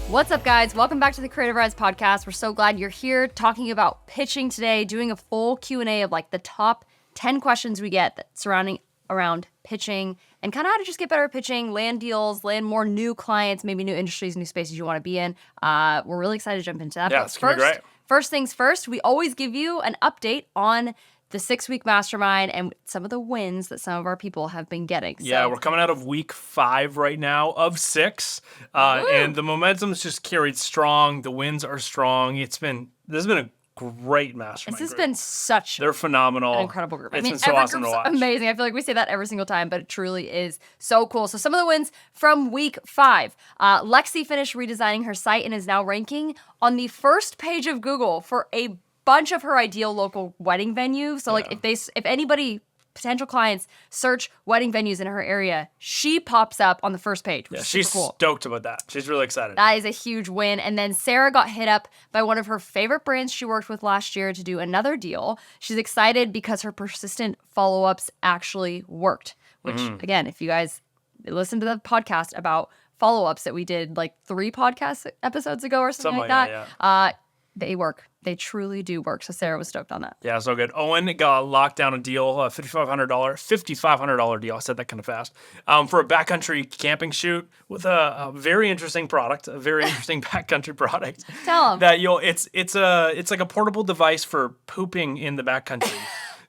What's up, guys? Welcome back to the Creativ Rise podcast. We're so glad you're here talking about pitching today, doing a full Q&A of like the top 10 questions we get that surrounding around pitching and kind of how to just get better at pitching, land deals, land more new clients, maybe new industries, new spaces you want to be in. We're really excited to jump into that. Yeah, it's going to be great. First things first, we always give you an update on the 6-week mastermind and some of the wins that some of our people have been getting. Yeah, we're coming out of week 5 right now of 6, and the momentum's just carried strong. The wins are strong. This has been a great mastermind. This has been They're phenomenal. An incredible group. It's been so awesome to watch. Amazing. I feel like we say that every single time, but it truly is so cool. So some of the wins from week 5. Lexi finished redesigning her site and is now ranking on the first page of Google for a bunch of her ideal local wedding venues. So like if anybody, potential clients, search wedding venues in her area, she pops up on the first page, which is she's super cool. Stoked about that. She's really excited. That is a huge win. And then Sarah got hit up by one of her favorite brands she worked with last year to do another deal. She's excited because her persistent follow-ups actually worked, which again, if you guys listen to the podcast about follow-ups that we did like 3 podcast episodes ago or something like that, they work. They truly do work. So Sarah was stoked on that. Yeah, so good. Owen got locked down a deal, a $5,500 deal. I said that kind of fast. For a backcountry camping shoot with a very interesting product, a very interesting backcountry product. Tell them that it's like a portable device for pooping in the backcountry.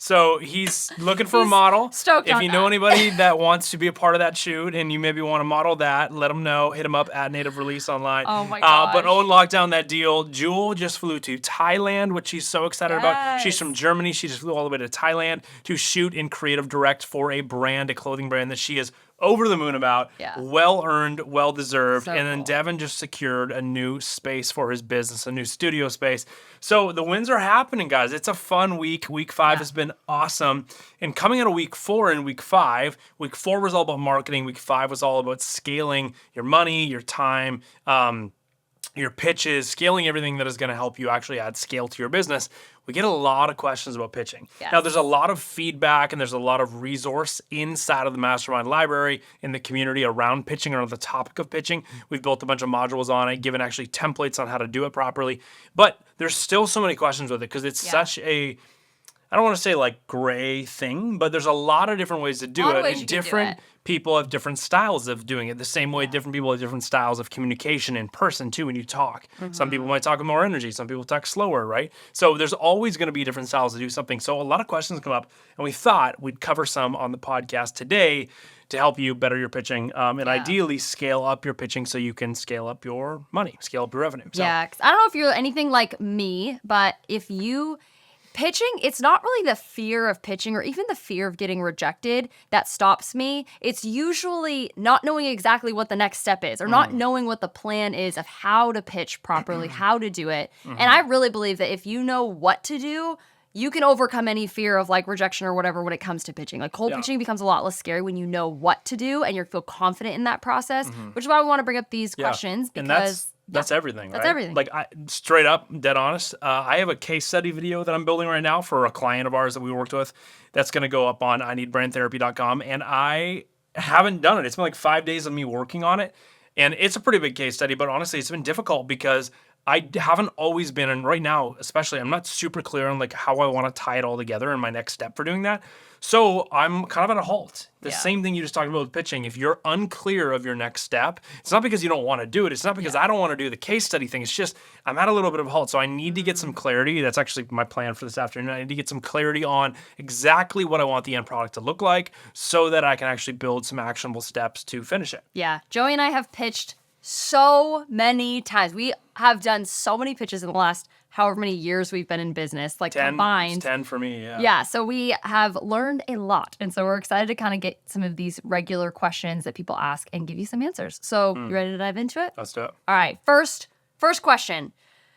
So he's looking for a model. Stoked if you know anybody that wants to be a part of that shoot and you maybe want to model that, let him know. Hit him up at Native Release online. Oh my gosh. But Owen locked down that deal. Jule just flew to Thailand, which she's so excited about. She's from Germany. She just flew all the way to Thailand to shoot in Creative Direct for a clothing brand that she is over the moon about. Well earned, well deserved. So and then cool. Devin just secured a new space for his business, a new studio space. So the wins are happening, guys. It's a fun week. Week 5 has been awesome. And coming out of week 4 and week 5, week 4 was all about marketing. Week 5 was all about scaling your money, your time, your pitches, scaling everything that is going to help you actually add scale to your business. We get a lot of questions about pitching. Yes. Now, there's a lot of feedback and there's a lot of resource inside of the Mastermind library in the community around pitching, around the topic of pitching. We've built a bunch of modules on it, given actually templates on how to do it properly. But there's still so many questions with it because it's such a, I don't want to say like gray thing, but there's a lot of different ways to do it. And different people have different styles of doing it. The same way different people have different styles of communication in person too when you talk. Some people might talk with more energy. Some people talk slower, right? So there's always going to be different styles to do something. So a lot of questions come up and we thought we'd cover some on the podcast today to help you better your pitching and ideally scale up your pitching so you can scale up your money, scale up your revenue. So. Yeah, 'cause I don't know if you're anything like me, but pitching, it's not really the fear of pitching or even the fear of getting rejected that stops me. It's usually not knowing exactly what the next step is or not knowing what the plan is of how to pitch properly, how to do it. And I really believe that if you know what to do, you can overcome any fear of like rejection or whatever when it comes to pitching. Like cold pitching becomes a lot less scary when you know what to do and you feel confident in that process, which is why we want to bring up these questions because That's everything, right? That's everything. Like, straight up, dead honest, I have a case study video that I'm building right now for a client of ours that we worked with that's going to go up on ineedbrandtherapy.com, and I haven't done it. It's been like 5 days of me working on it, and it's a pretty big case study, but honestly, it's been difficult because I haven't always been, and right now especially, I'm not super clear on like how I want to tie it all together and my next step for doing that. So I'm kind of at a halt. The same thing you just talked about with pitching. If you're unclear of your next step, it's not because you don't want to do it. It's not because I don't want to do the case study thing. It's just I'm at a little bit of a halt. So I need to get some clarity. That's actually my plan for this afternoon. I need to get some clarity on exactly what I want the end product to look like so that I can actually build some actionable steps to finish it. Yeah. Joey and I have pitched so many times. We have done so many pitches in the last however many years we've been in business, like 10, combined. It's 10 for me, yeah. Yeah, so we have learned a lot. And so we're excited to kind of get some of these regular questions that people ask and give you some answers. So you ready to dive into it? Let's do it. All right, first question.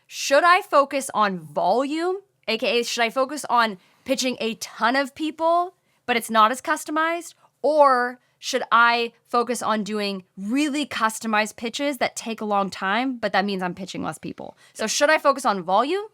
Should I focus on volume, aka should I focus on pitching a ton of people, but it's not as customized? Or should I focus on doing really customized pitches that take a long time, but that means I'm pitching less people? So should I focus on volume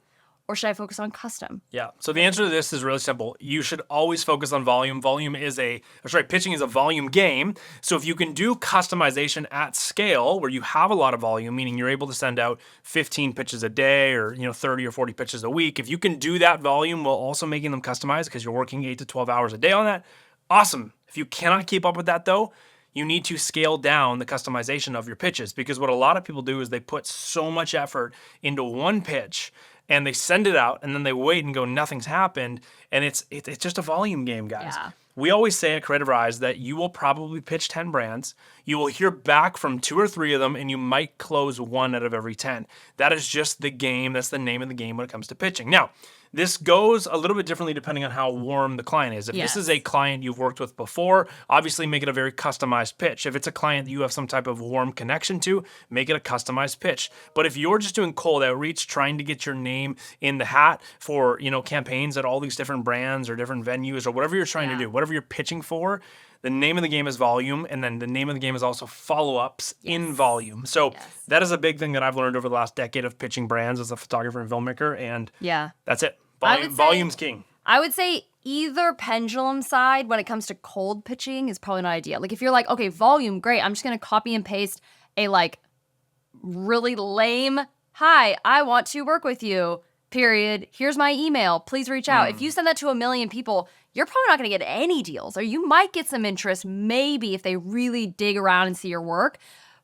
or should I focus on custom? Yeah. So the answer to this is really simple. You should always focus on volume. Pitching is a volume game. So if you can do customization at scale where you have a lot of volume, meaning you're able to send out 15 pitches a day or 30 or 40 pitches a week, if you can do that volume while also making them customized because you're working 8 to 12 hours a day on that, awesome. If you cannot keep up with that though, you need to scale down the customization of your pitches, because what a lot of people do is they put so much effort into one pitch and they send it out and then they wait and go, nothing's happened. And it's just a volume game, guys. Yeah. We always say at Creativ Rise that you will probably pitch 10 brands. You will hear back from 2 or 3 of them, and you might close 1 out of every 10. That is just the game. That's the name of the game when it comes to pitching. Now, this goes a little bit differently depending on how warm the client is. If Yes. this is a client you've worked with before, obviously make it a very customized pitch. If it's a client that you have some type of warm connection to, make it a customized pitch. But if you're just doing cold outreach, trying to get your name in the hat for, campaigns at all these different brands or different venues or whatever you're trying to do, whatever you're pitching for, the name of the game is volume, and then the name of the game is also follow-ups in volume. So that is a big thing that I've learned over the last decade of pitching brands as a photographer and filmmaker, and that's it. Volume's king. I would say either pendulum side when it comes to cold pitching is probably not ideal. Like if you're like, okay, volume, great. I'm just going to copy and paste a really lame, hi, I want to work with you, period. Here's my email. Please reach out. If you send that to 1 million people, you're probably not going to get any deals, or you might get some interest maybe if they really dig around and see your work.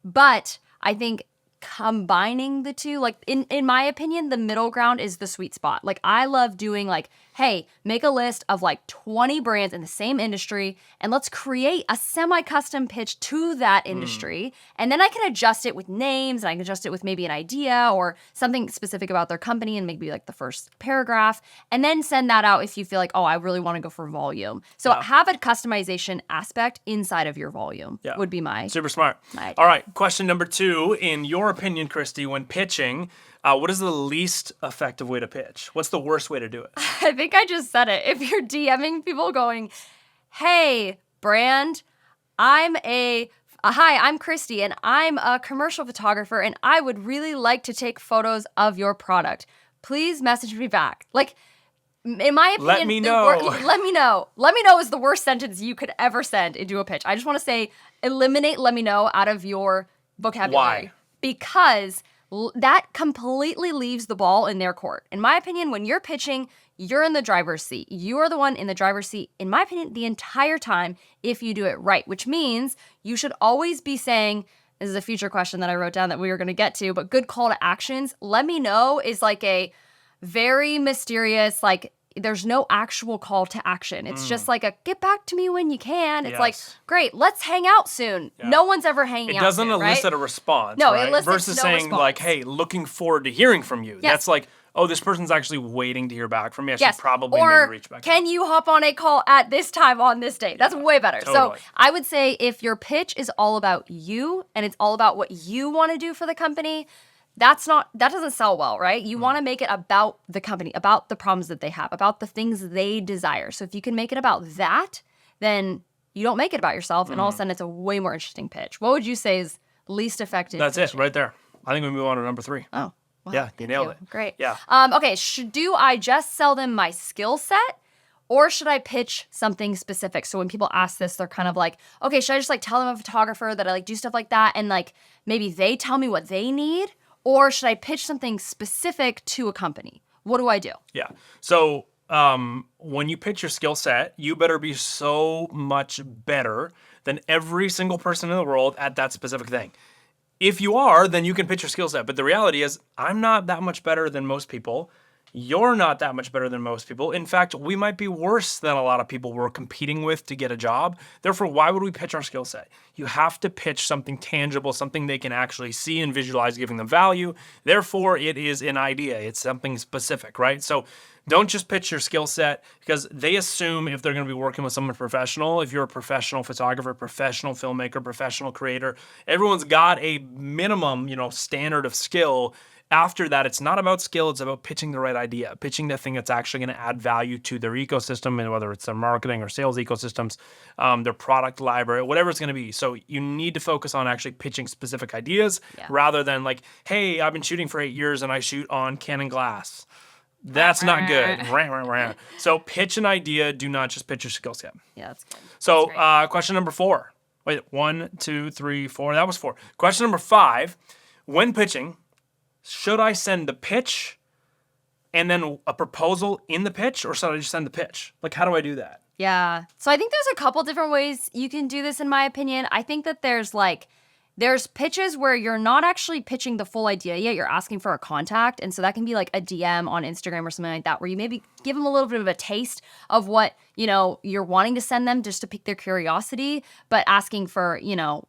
But I think combining the two, in my opinion, the middle ground is the sweet spot. I love doing hey, make a list of 20 brands in the same industry and let's create a semi-custom pitch to that industry. And then I can adjust it with names, and I can adjust it with maybe an idea or something specific about their company and maybe the first paragraph, and then send that out if you feel oh, I really want to go for volume. So have a customization aspect inside of your volume would be my super smart. idea. All right, question number 2. In your opinion, Christy, when pitching, what is the least effective way to pitch? What's the worst way to do it? I think I just said it. If you're DMing people going, hey, brand, hi, I'm Christy, and I'm a commercial photographer, and I would really like to take photos of your product. Please message me back. In my opinion, let me know. Let me know. Let me know is the worst sentence you could ever send into a pitch. I just want to say, eliminate let me know out of your vocabulary. Why? Because that completely leaves the ball in their court. In my opinion, when you're pitching, you're in the driver's seat. You are the one in the driver's seat, in my opinion, the entire time if you do it right, which means you should always be saying, this is a future question that I wrote down that we were going to get to, but good call to actions. Let me know is a very mysterious, there's no actual call to action. It's just a get back to me when you can. It's great, let's hang out soon. Yeah. No one's ever hanging out. It doesn't soon, elicit right? a response, no, right? It elicits versus no saying response. hey, looking forward to hearing from you. Yes. That's oh, this person's actually waiting to hear back from me. I should yes. probably or maybe reach back. Can you hop on a call at this time on this date? That's way better. Totally. So I would say if your pitch is all about you and it's all about what you want to do for the company, that doesn't sell well, right? You want to make it about the company, about the problems that they have, about the things they desire. So if you can make it about that, then you don't make it about yourself, and all of a sudden it's a way more interesting pitch. What would you say is least effective? That's pitching? it, right there. I think we move on to number 3. Oh, wow. Yeah, you nailed it. Great. Yeah. Okay, do I just sell them my skill set, or should I pitch something specific? So when people ask this, they're kind of okay, should I just tell them I'm a photographer, that I do stuff like that, and maybe they tell me what they need? Or should I pitch something specific to a company? What do I do? Yeah. So when you pitch your skill set, you better be so much better than every single person in the world at that specific thing. If you are, then you can pitch your skill set. But the reality is, I'm not that much better than most people. You're not that much better than most people. In fact, we might be worse than a lot of people we're competing with to get a job. Therefore, why would we pitch our skill set? You have to pitch something tangible, something they can actually see and visualize, giving them value. Therefore, it is an idea. It's something specific, right? So don't just pitch your skill set, because they assume if they're going to be working with someone professional, if you're a professional photographer, professional filmmaker, professional creator, everyone's got a minimum, standard of skill. After that, it's not about skill, it's about pitching the right idea, pitching the thing that's actually going to add value to their ecosystem, and whether it's their marketing or sales ecosystems, their product library, whatever it's going to be. So you need to focus on actually pitching specific ideas rather than hey, I've been shooting for 8 years and I shoot on Canon glass. That's not good. So pitch an idea. Do not just pitch your skill set. Yeah, that's good. So That's great. question number 4. Wait, 1, 2, 3, 4. That was 4. Question number 5. When pitching, should I send the pitch and then a proposal in the pitch, or should I just send the pitch? Like, how do I do that? Yeah. So I think there's a couple different ways you can do this, in my opinion. I think that there's pitches where you're not actually pitching the full idea yet. You're asking for a contact. And so that can be like a DM on Instagram or something like that, where you maybe give them a little bit of a taste of what, you're wanting to send them just to pique their curiosity, but asking for,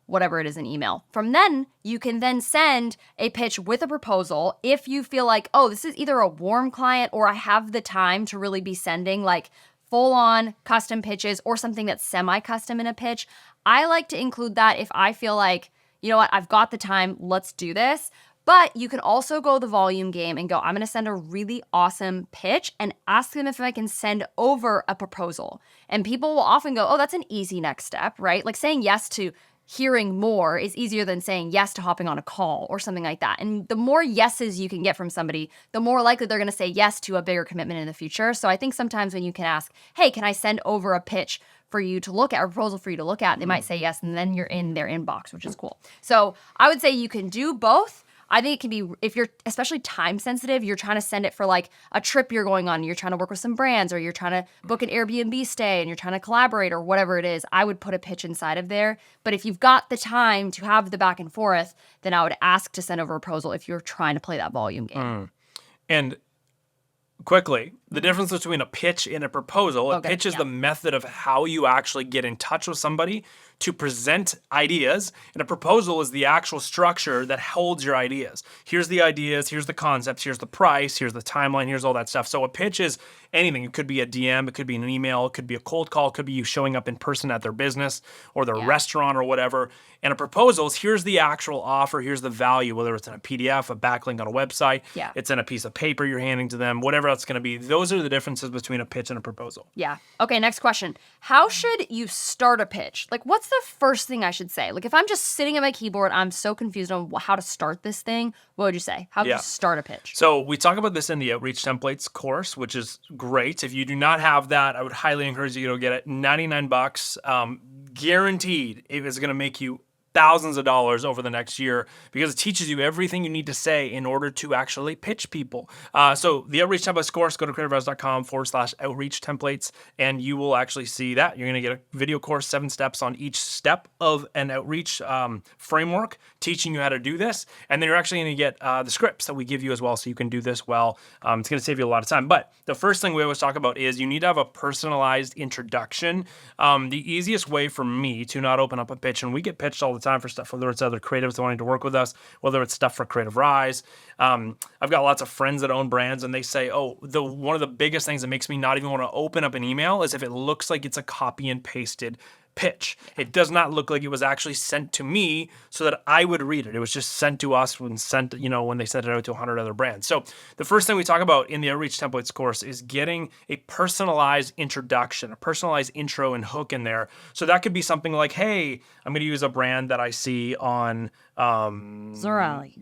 whatever it is in email. From then, you can then send a pitch with a proposal if you feel like, oh, this is either a warm client or I have the time to really be sending like full-on custom pitches or something that's semi-custom in a pitch. I like to include that if I feel like, you know what, I've got the time, let's do this. But you can also go the volume game and go, I'm going to send a really awesome pitch and ask them if I can send over a proposal. And people will often go, oh, that's an easy next step, right? Like saying yes to hearing more is easier than saying yes to hopping on a call or something like that. And the more yeses you can get from somebody, the more likely they're going to say yes to a bigger commitment in the future. So I think sometimes when you can ask, hey, can I send over a pitch for you to look at, or a proposal for you to look at, they might say yes, and then you're in their inbox, which is cool. So I would say you can do both. I think it can be, if you're especially time sensitive, you're trying to send it for like a trip you're going on, you're trying to work with some brands, or you're trying to book an Airbnb stay and you're trying to collaborate or whatever it is, I would put a pitch inside of there. But if you've got the time to have the back and forth, then I would ask to send over a proposal if you're trying to play that volume game. And quickly, the difference between a pitch and a proposal, a Okay, pitch is yeah. the method of how you actually get in touch with somebody to present ideas, and a proposal is the actual structure that holds your ideas. Here's the ideas, here's the concepts, here's the price, here's the timeline, here's all that stuff. So a pitch is anything. It could be a DM, it could be an email, it could be a cold call, it could be you showing up in person at their business or their restaurant or whatever. And a proposal is here's the actual offer, here's the value, whether it's in a PDF, a backlink on a website, it's in a piece of paper you're handing to them, whatever that's going to be. Those are the differences between a pitch and a proposal. Yeah. Okay, next question. How should you start a pitch? Like, what's the first thing I should say? Like, if I'm just sitting at my keyboard, I'm so confused on how to start this thing, what would you say? How do you start a pitch? So we talk about this in the Outreach Templates course, which is great. If you do not have that, I would highly encourage you to get it. $99, guaranteed. It is going to make you thousands of dollars over the next year because it teaches you everything you need to say in order to actually pitch people. So the Outreach Templates course, go to creativrise.com/outreach templates, and you will actually see that. You're going to get a video course, 7 steps on each step of an outreach framework, teaching you how to do this. And then you're actually going to get the scripts that we give you as well, so you can do this well. It's going to save you a lot of time. But the first thing we always talk about is you need to have a personalized introduction. The easiest way for me to not open up a pitch, and we get pitched all the time for stuff, whether it's other creatives wanting to work with us, whether it's stuff for Creativ Rise. I've got lots of friends that own brands, and they say, oh, one of the biggest things that makes me not even want to open up an email is if it looks like it's a copy and pasted pitch. It does not look like it was actually sent to me so that I would read it. It was just sent to us when they sent it out to 100 other brands. So the first thing we talk about in the Outreach Templates course is getting a personalized introduction, a personalized intro and hook in there. So that could be something like, hey, I'm going to use a brand that I see on Zorali.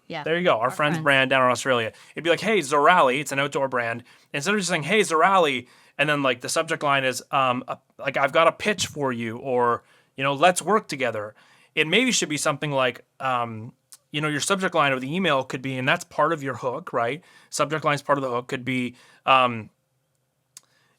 Yeah. There you go. Our friend's brand down in Australia. It'd be like, hey, Zorali, it's an outdoor brand. Instead of just saying, hey, Zorali, and then like the subject line is like, I've got a pitch for you, or, let's work together. It maybe should be something like, your subject line of the email could be, and that's part of your hook, right? Subject line is part of the hook. Could be,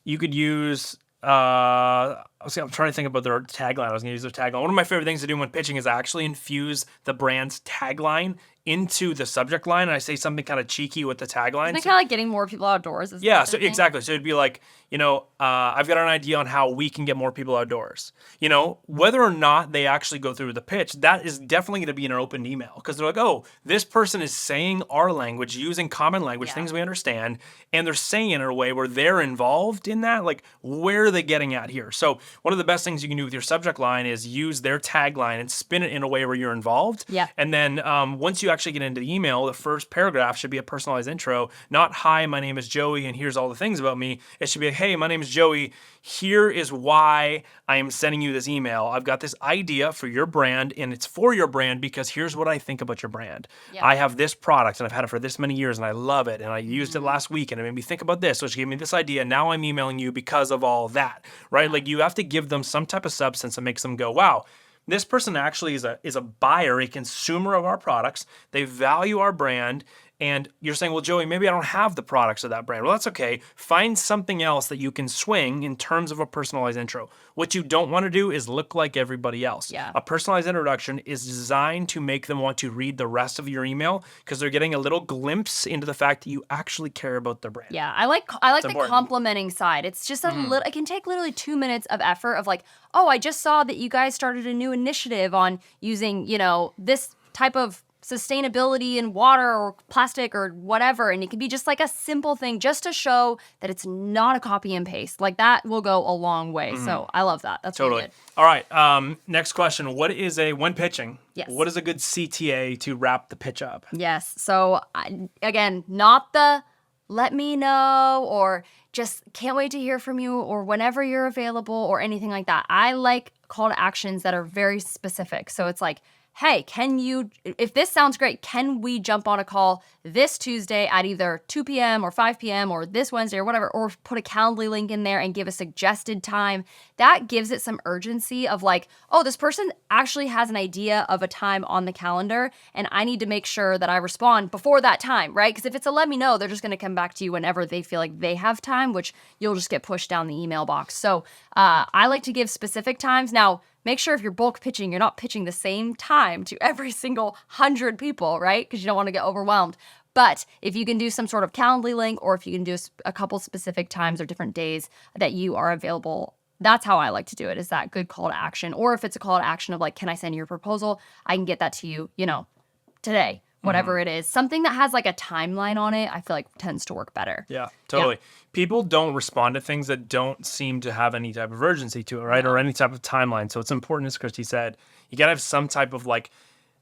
you could use, I'm trying to think about their tagline. I was going to use their tagline. One of my favorite things to do when pitching is actually infuse the brand's tagline into the subject line, and I say something kind of cheeky with the tagline. Isn't it kind of like getting more people outdoors? So exactly. So it'd be like, I've got an idea on how we can get more people outdoors. Whether or not they actually go through the pitch, that is definitely going to be in an open email, because they're like, oh, this person is saying our language, using common language, things we understand, and they're saying it in a way where they're involved in that. Like, where are they getting at here? So one of the best things you can do with your subject line is use their tagline and spin it in a way where you're involved. Yeah. And then once you actually get into the email, the first paragraph should be a personalized intro, not "Hi, my name is Joey, and here's all the things about me." It should be, "Hey, my name is Joey. Here is why I am sending you this email. I've got this idea for your brand, and it's for your brand because here's what I think about your brand. Yeah. I have this product, and I've had it for this many years, and I love it, and I used it last week, and it made me think about this, which gave me this idea. Now I'm emailing you because of all that," right? Like, you have to give them some type of substance that makes them go, wow, this person actually is a buyer, a consumer of our products. They value our brand. And you're saying, well, Joey, maybe I don't have the products of that brand. Well, that's okay. Find something else that you can swing in terms of a personalized intro. What you don't want to do is look like everybody else. Yeah. A personalized introduction is designed to make them want to read the rest of your email because they're getting a little glimpse into the fact that you actually care about their brand. Yeah, I like the important. complimenting side. It's just a little. It can take literally 2 minutes of effort of like, oh, I just saw that you guys started a new initiative on using, this type of sustainability in water or plastic or whatever, and it can be just like a simple thing just to show that it's not a copy and paste. Like, that will go a long way. So I love that. That's Totally. really good. All right. Next question. When pitching, Yes. what is a good CTA to wrap the pitch up? Yes. So again, not the let me know or just can't wait to hear from you or whenever you're available or anything like that. I like call to actions that are very specific. So it's like, hey, if this sounds great, can we jump on a call this Tuesday at either 2 p.m. or 5 p.m. or this Wednesday or whatever, or put a Calendly link in there and give a suggested time. That gives it some urgency of like, oh, this person actually has an idea of a time on the calendar and I need to make sure that I respond before that time, right? Because if it's a let me know, they're just going to come back to you whenever they feel like they have time, which you'll just get pushed down the email box. So I like to give specific times. Now, make sure if you're bulk pitching, you're not pitching the same time to every single 100 people, right? Because you don't want to get overwhelmed. But if you can do some sort of Calendly link or if you can do a couple specific times or different days that you are available, that's how I like to do it, is that good call to action. Or if it's a call to action of like, can I send you a proposal? I can get that to you, today, whatever it is. Something that has like a timeline on it, I feel like tends to work better. Yeah, totally. Yeah. People don't respond to things that don't seem to have any type of urgency to it, right? Or any type of timeline. So it's important, as Christy said, you got to have some type of like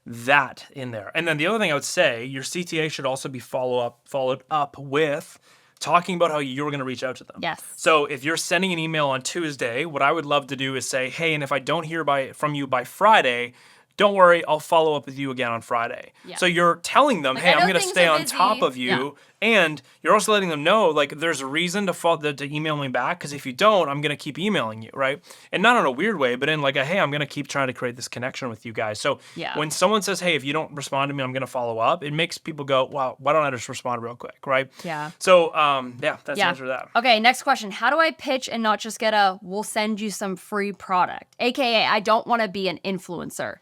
that in there. And then the other thing I would say, your CTA should also be followed up with talking about how you're going to reach out to them. Yes. So if you're sending an email on Tuesday, what I would love to do is say, hey, and if I don't hear from you by Friday, don't worry, I'll follow up with you again on Friday. Yeah. So you're telling them, hey, I'm going to stay on top of you. Yeah. And you're also letting them know, like, there's a reason to email me back, because if you don't, I'm going to keep emailing you, right? And not in a weird way, but in like hey, I'm going to keep trying to create this connection with you guys. So when someone says, hey, if you don't respond to me, I'm going to follow up, it makes people go, wow, why don't I just respond real quick, right? Yeah. So, that's the answer to that. Okay, next question. How do I pitch and not just get we'll send you some free product? AKA, I don't want to be an influencer.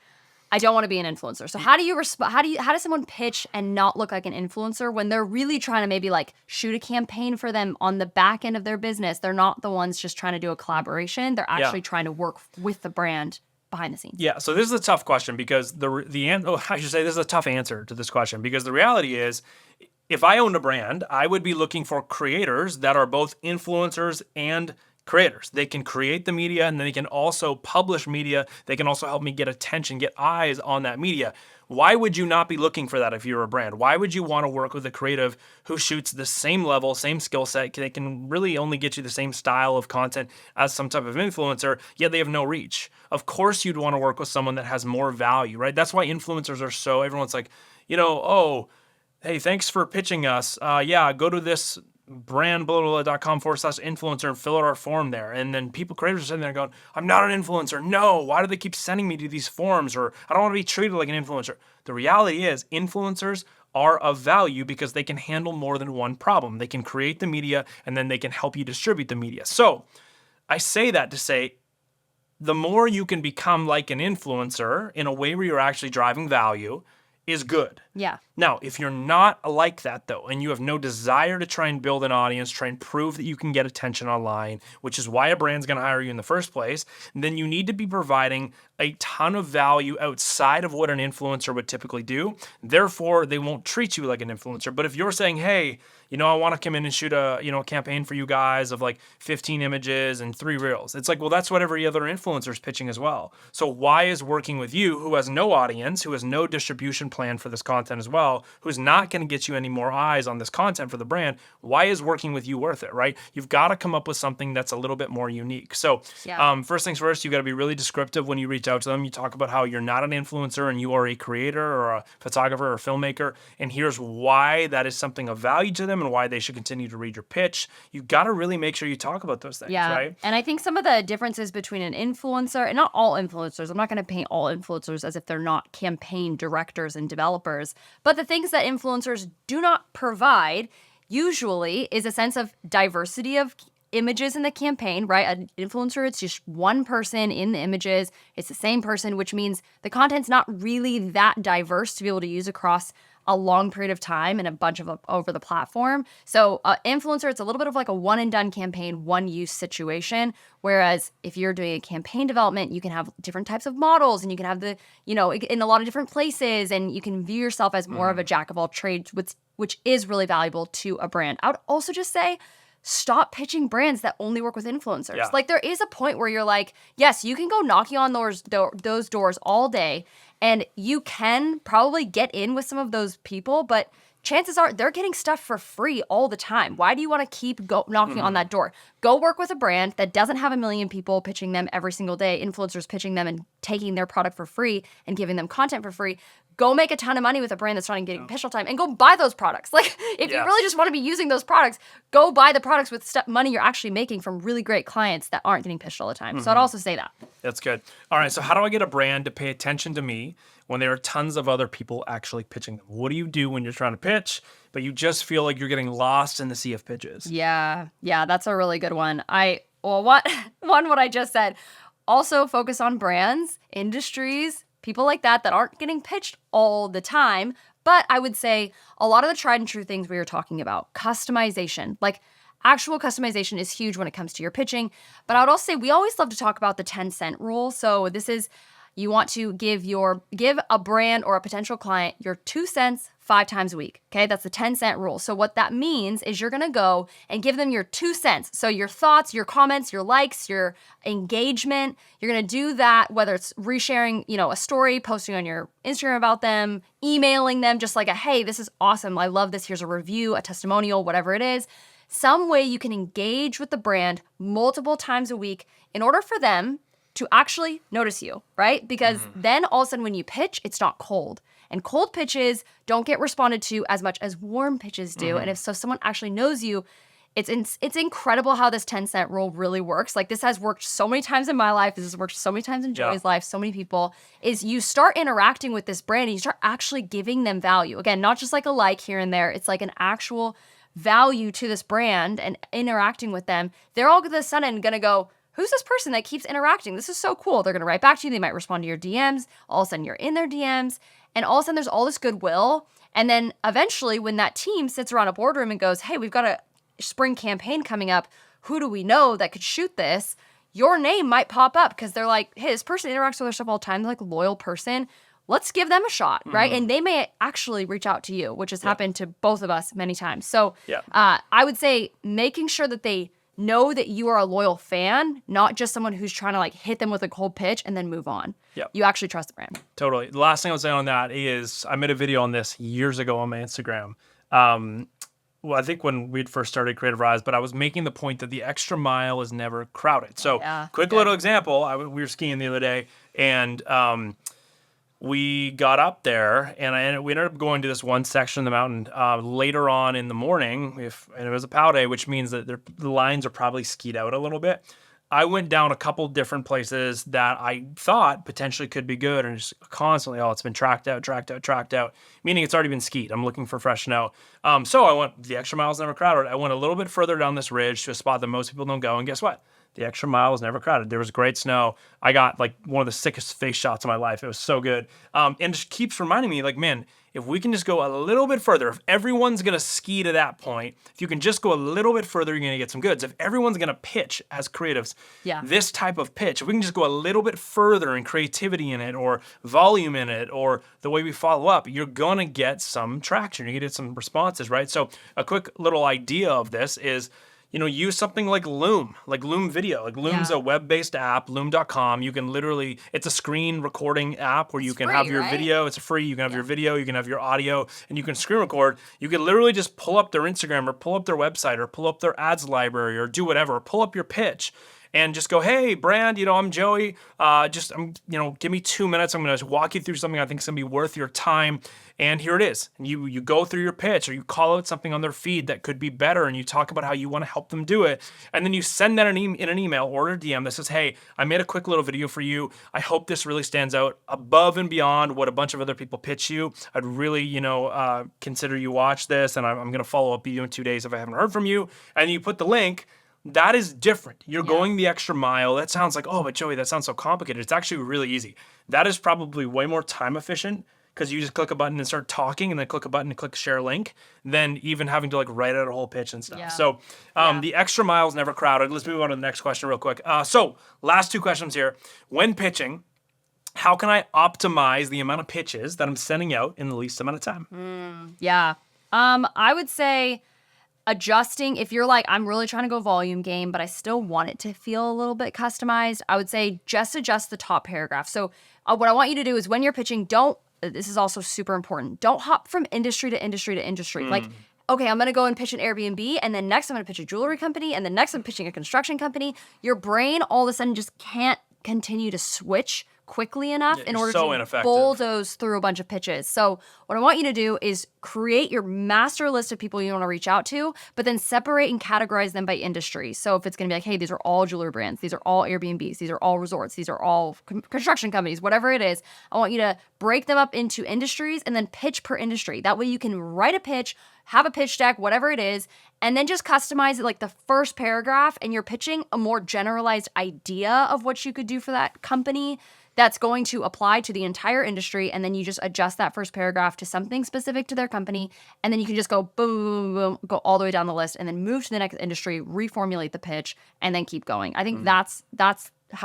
So how do you how does someone pitch and not look like an influencer when they're really trying to maybe like shoot a campaign for them on the back end of their business? They're not the ones just trying to do a collaboration. They're actually trying to work with the brand behind the scenes. Yeah, so this is a tough question because this is a tough answer to this question because the reality is, if I owned a brand, I would be looking for creators that are both influencers and creators. They can create the media and then they can also publish media. They can also help me get attention, get eyes on that media. Why would you not be looking for that if you're a brand? Why would you want to work with a creative who shoots the same level, same skill set? They can really only get you the same style of content as some type of influencer, yet they have no reach. Of course you'd want to work with someone that has more value, right? That's why influencers are everyone's like, hey, thanks for pitching us. Go to this brand.com/influencer and fill out our form there. And then creators are sitting there going, I'm not an influencer. No, why do they keep sending me to these forms? Or I don't want to be treated like an influencer. The reality is influencers are of value because they can handle more than one problem. They can create the media and then they can help you distribute the media. So I say that to say, the more you can become like an influencer in a way where you're actually driving value is good. Yeah. Now, if you're not like that though, and you have no desire to try and build an audience, try and prove that you can get attention online, which is why a brand's going to hire you in the first place, then you need to be providing a ton of value outside of what an influencer would typically do. Therefore, they won't treat you like an influencer. But if you're saying, hey, I want to come in and shoot a campaign for you guys of like 15 images and 3 reels. It's like, well, that's what every other influencer is pitching as well. So why is working with you, who has no audience, who has no distribution plan for this content as well, who's not going to get you any more eyes on this content for the brand, why is working with you worth it, right? You've got to come up with something that's a little bit more unique. So first things first, you got to be really descriptive when you reach out to them. You talk about how you're not an influencer and you are a creator or a photographer or filmmaker, and here's why that is something of value to them and why they should continue to read your pitch. You've got to really make sure you talk about those things, right? And I think some of the differences between an influencer, and not all influencers, I'm not going to paint all influencers as if they're not campaign directors and developers, but the things that influencers do not provide usually is a sense of diversity of images in the campaign, right? An influencer, it's just one person in the images. It's the same person, which means the content's not really that diverse to be able to use across a long period of time and a bunch of over the platform. So influencer, it's a little bit of like a one and done campaign, one use situation. Whereas if you're doing a campaign development, you can have different types of models and you can have the, in a lot of different places, and you can view yourself as more of a jack of all trades, which is really valuable to a brand. I would also just say, stop pitching brands that only work with influencers. Yeah. Like there is a point where you're like, yes, you can go knocking on those doors all day, and you can probably get in with some of those people, but chances are they're getting stuff for free all the time. Why do you want to keep knocking on that door? Go work with a brand that doesn't have a million people pitching them every single day, influencers pitching them and taking their product for free and giving them content for free. Go make a ton of money with a brand that's not getting pitch all the time, and go buy those products. Like, if you really just want to be using those products, go buy the products with money you're actually making from really great clients that aren't getting pitched all the time. So I'd also say that. That's good. All right, so how do I get a brand to pay attention to me when there are tons of other people actually pitching them? What do you do when you're trying to pitch, but you just feel like you're getting lost in the sea of pitches? Yeah, that's a really good one. What I just said. Also focus on brands, industries, people like that aren't getting pitched all the time. But I would say a lot of the tried and true things we were talking about, customization, like actual customization is huge when it comes to your pitching. But I would also say we always love to talk about the 10-cent rule. So this is, you want to give a brand or a potential client your 2 cents 5 times a week. Okay, that's the 10-cent rule. So what that means is you're gonna go and give them your 2 cents. So your thoughts, your comments, your likes, your engagement, you're gonna do that, whether it's resharing, a story, posting on your Instagram about them, emailing them just like hey, this is awesome, I love this, here's a review, a testimonial, whatever it is. Some way you can engage with the brand multiple times a week in order for them to actually notice you, right? Because then all of a sudden when you pitch, it's not cold. And cold pitches don't get responded to as much as warm pitches do. And if someone actually knows you, it's incredible how this 10-cent rule really works. Like, this has worked so many times in my life. This has worked so many times in Joey's life, so many people, is you start interacting with this brand and you start actually giving them value. Again, not just like a like here and there. It's like an actual value to this brand and interacting with them. They're all of a sudden going to go, who's this person that keeps interacting? This is so cool. They're going to write back to you. They might respond to your DMs. All of a sudden you're in their DMs. And all of a sudden there's all this goodwill. And then eventually when that team sits around a boardroom and goes, hey, we've got a spring campaign coming up. Who do we know that could shoot this? Your name might pop up because they're like, hey, this person interacts with their stuff all the time. They're like a loyal person. Let's give them a shot, right? And they may actually reach out to you, which has happened to both of us many times. So I would say making sure that they know that you are a loyal fan, not just someone who's trying to like hit them with a cold pitch and then move on. You actually trust the brand. Totally. The last thing I would say on that is I made a video on this years ago on my Instagram. Well, I think when we'd first started Creativ Rise, but I was making the point that the extra mile is never crowded. So quick little example, we were skiing the other day, and we got up there, and we ended up going to this one section of the mountain later on in the morning, and it was a POW day, which means that the lines are probably skied out a little bit. I went down a couple different places that I thought potentially could be good, and just constantly, it's been tracked out, meaning it's already been skied. I'm looking for fresh snow. So I went, the extra mile's never crowded. I went a little bit further down this ridge to a spot that most people don't go, and guess what? The extra mile was never crowded. There was great snow. I got like one of the sickest face shots of my life. It was so good. And just keeps reminding me like, man, if we can just go a little bit further, if everyone's going to ski to that point, if you can just go a little bit further, you're going to get some goods. If everyone's going to pitch as creatives, this type of pitch, if we can just go a little bit further in creativity in it or volume in it or the way we follow up, you're going to get some traction. You're going to get some responses, right? So a quick little idea of this is, use something like Loom Video. Like Loom's a web-based app, loom.com. You can literally, it's a screen recording app where you can have your video. It's free. You can have your video, you can have your audio, and you can screen record. You can literally just pull up their Instagram or pull up their website or pull up their ads library or do whatever. Pull up your pitch and just go, hey, brand, I'm Joey. Give me 2 minutes. I'm going to walk you through something I think is going to be worth your time. And here it is. And you go through your pitch or you call out something on their feed that could be better and you talk about how you want to help them do it. And then you send that in an email or a DM that says, hey, I made a quick little video for you. I hope this really stands out above and beyond what a bunch of other people pitch you. I'd really, consider you watch this and I'm going to follow up with you in 2 days if I haven't heard from you. And you put the link. That is different. You're going the extra mile. That sounds like, but Joey, that sounds so complicated. It's actually really easy. That is probably way more time efficient because you just click a button and start talking and then click a button and click share link than even having to like write out a whole pitch and stuff. Yeah. So the extra mile is never crowded. Let's move on to the next question real quick. So last 2 questions here. When pitching, how can I optimize the amount of pitches that I'm sending out in the least amount of time? I would say adjusting, if you're like, I'm really trying to go volume game, but I still want it to feel a little bit customized, I would say just adjust the top paragraph. So what I want you to do is when you're pitching, this is also super important, don't hop from industry to industry to industry. Like, okay, I'm going to go and pitch an Airbnb, and then next I'm going to pitch a jewelry company, and then next I'm pitching a construction company. Your brain all of a sudden just can't continue to switch quickly enough in order to bulldoze through a bunch of pitches. So what I want you to do is create your master list of people you want to reach out to, but then separate and categorize them by industry. So if it's going to be like, hey, these are all jewelry brands, these are all Airbnbs, these are all resorts, these are all construction companies, whatever it is, I want you to break them up into industries and then pitch per industry. That way you can write a pitch, have a pitch deck, whatever it is, and then just customize it like the first paragraph, and you're pitching a more generalized idea of what you could do for that company that's going to apply to the entire industry, and then you just adjust that first paragraph to something specific to their company, and then you can just go boom, boom, boom, go all the way down the list, and then move to the next industry, reformulate the pitch, and then keep going. I think that's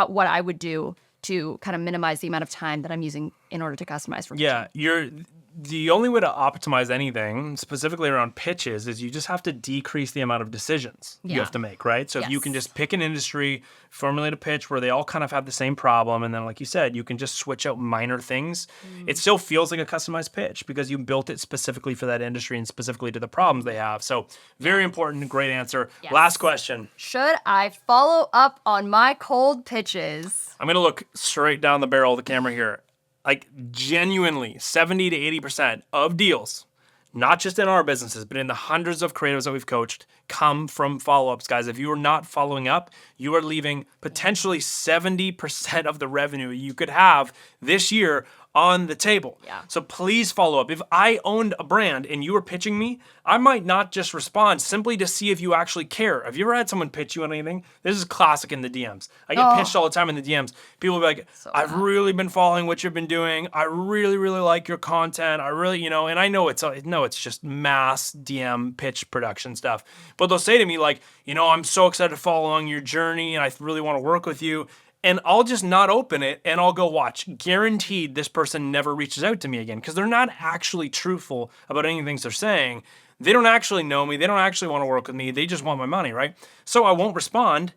what I would do to kind of minimize the amount of time that I'm using in order to customize for pitching. The only way to optimize anything, specifically around pitches, is you just have to decrease the amount of decisions you have to make, right? So if you can just pick an industry, formulate a pitch where they all kind of have the same problem, and then like you said, you can just switch out minor things. It still feels like a customized pitch because you built it specifically for that industry and specifically to the problems they have. So very important, great answer. Yes. Last question. Should I follow up on my cold pitches? I'm going to look straight down the barrel of the camera here. Like genuinely 70 to 80% of deals, not just in our businesses, but in the hundreds of creatives that we've coached, come from follow-ups, guys. If you are not following up, you are leaving potentially 70% of the revenue you could have this year on the table. Yeah. So please follow up. If I owned a brand and you were pitching me, I might not just respond simply to see if you actually care. Have you ever had someone pitch you on anything? This is classic in the DMs. I get pitched all the time in the DMs. People will be like, I've really been following what you've been doing. I really, really like your content. I really, and I know it's just mass DM pitch production stuff. But they'll say to me like, I'm so excited to follow along your journey and I really want to work with you. And I'll just not open it and I'll go watch. Guaranteed this person never reaches out to me again because they're not actually truthful about any things they're saying. They don't actually know me. They don't actually want to work with me. They just want my money, right? So I won't respond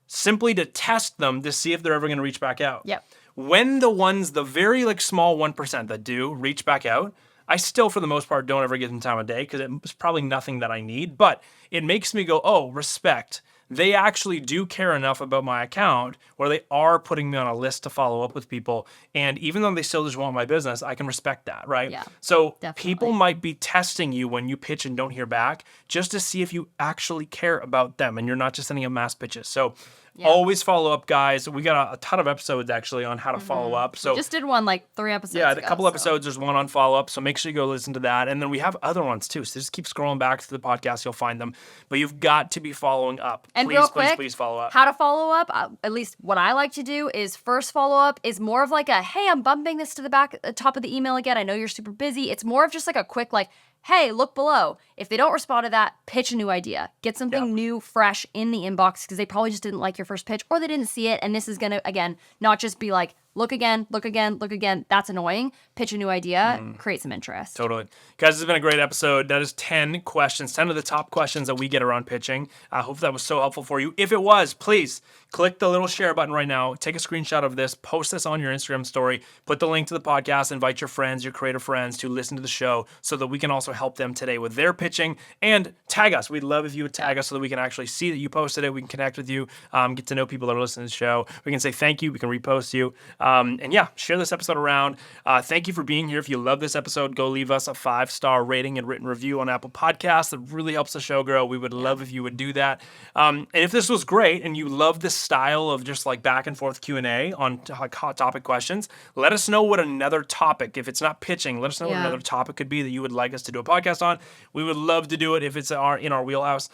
simply to test them to see if they're ever going to reach back out. Yep. When the very small 1% that do reach back out, I still, for the most part, don't ever give them time of day because it's probably nothing that I need. But it makes me go, oh, respect. They actually do care enough about my account where they are putting me on a list to follow up with people. And even though they still just want my business, I can respect that, right? Yeah, so definitely. People might be testing you when you pitch and don't hear back just to see if you actually care about them and you're not just sending them mass pitches. So Yeah. Always follow up, guys. We got a ton of episodes actually on how to follow up. So We just did one like 3 episodes yeah, ago. a couple episodes. There's one on follow up, so make sure you go listen to that. And then we have other ones too. So just keep scrolling back to the podcast, you'll find them. But you've got to be following up. And please, real quick, please follow up. How to follow up, at least what I like to do is first follow up is more of like a, hey, I'm bumping this to the top of the email again. I know you're super busy. It's more of just like a quick like, hey, look below. If they don't respond to that, pitch a new idea. Get something new, fresh in the inbox because they probably just didn't like your first pitch or they didn't see it. And this is going to, again, not just be like, look again, look again, look again. That's annoying. Pitch a new idea, create some interest. Totally. Guys, this has been a great episode. That is 10 questions, 10 of the top questions that we get around pitching. I hope that was so helpful for you. If it was, please click the little share button right now. Take a screenshot of this, post this on your Instagram story, put the link to the podcast, invite your friends, your creative friends to listen to the show so that we can also help them today with their pitching, and tag us. We'd love if you would tag us so that we can actually see that you posted it. We can connect with you, get to know people that are listening to the show. We can say thank you. We can repost you. And yeah, share this episode around. Thank you for being here. If you love this episode, go leave us a 5-star rating and written review on Apple Podcasts. That really helps the show grow. We would love if you would do that. And if this was great and you love this style of just like back and forth Q&A on like hot topic questions, let us know what another topic, if it's not pitching, let us know what another topic could be that you would like us to do a podcast on. We would love to do it if it's in our wheelhouse.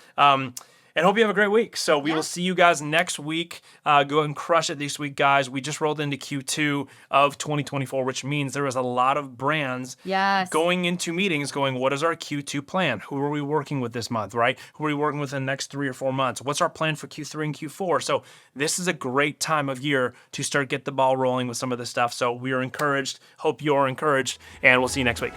And hope you have a great week. So we will see you guys next week. Go and crush it this week, guys. We just rolled into Q2 of 2024, which means there is a lot of brands going into meetings going, what is our Q2 plan? Who are we working with this month, right? Who are we working with in the next 3 or 4 months? What's our plan for Q3 and Q4? So this is a great time of year to start get the ball rolling with some of this stuff. So we are encouraged. Hope you're encouraged. And we'll see you next week.